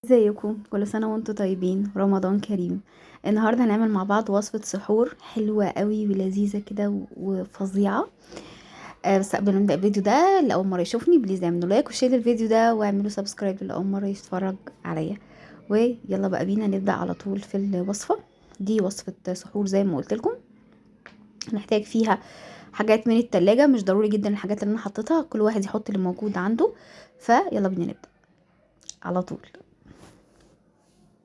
ازيكم؟ كل سنة وانتم طيبين، رمضان كريم. النهاردة هنعمل مع بعض وصفة سحور حلوة قوي ولذيذة كده وفظيعة. بس قبل ما نبدأ الفيديو ده، اللي أول مرة يشوفني بليز اعملوا لايك وشير الفيديو ده واعملوا سبسكرايب اللي أول مرة يتفرج عليا. ويلا بقى بينا نبدأ على طول في الوصفة. دي وصفة سحور زي ما قلت لكم. هنحتاج فيها حاجات من التلاجة، مش ضروري جدا الحاجات اللي انا حطيتها، كل واحد يحط اللي موجود عنده. فيلا بينا نبدأ على طول.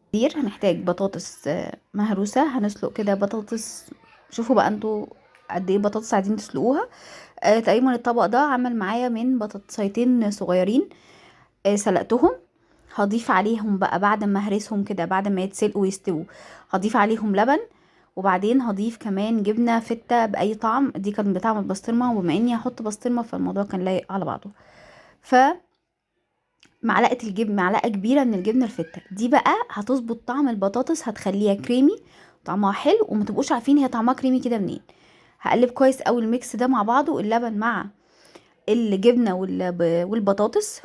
كتير هنحتاج بطاطس مهروسة. هنسلق كده بطاطس. شوفوا بقى انتوا قد ايه بطاطس عايزين تسلقوها. تقريبا الطبق ده عمل معايا من بطاطسيتين صغيرين. سلقتهم. هضيف عليهم بقى بعد ما اهرسهم كده، بعد ما يتسلقوا ويستووا، هضيف عليهم لبن. وبعدين هضيف كمان جبنة فتة بأي طعم، دي كان بطعم البسطرمة، وبما اني هحط بسطرمة فالموضوع كان لايق على بعضه. ف معلقه كبيره من الجبنه الفته دي بقى هتظبط طعم البطاطس، هتخليها كريمي، طعمها حلو، وما تبقوش عارفين هي طعمها كريمي كده منين. هقلب كويس قوي الميكس ده مع بعضه، اللبن مع الجبنه والبطاطس،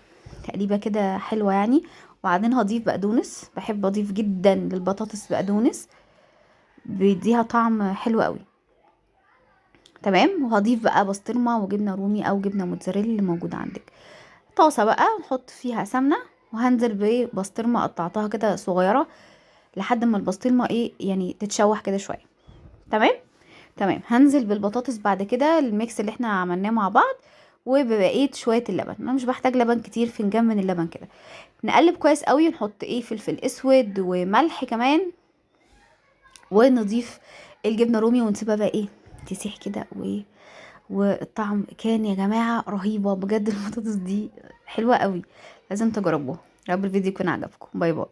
تقليبه كده حلوه يعني. وبعدين هضيف بقدونس، بحب اضيف جدا للبطاطس بقدونس، بيديها طعم حلو قوي. تمام. وهضيف بقى بسطرمه وجبنه رومي او جبنه موتزاريلا اللي موجوده عندك. طاسه بقى نحط فيها سمنه، وهنزل ببسطرمه قطعتها كده صغيره لحد ما البسطرمه يعني تتشوح كده شويه. تمام. تمام. هنزل بالبطاطس بعد كده، الميكس اللي احنا عملناه مع بعض، وببقيه شويه اللبن. انا مش بحتاج لبن كتير، فنجان من اللبن كده. نقلب كويس قوي، نحط فلفل اسود وملح كمان، ونضيف الجبنه رومي ونسيبها بقى تسيح كده والطعم كان يا جماعة رهيبة بجد. البطاطس دي حلوة قوي، لازم تجربوها. يا رب الفيديو يكون عجبكم. باي باي.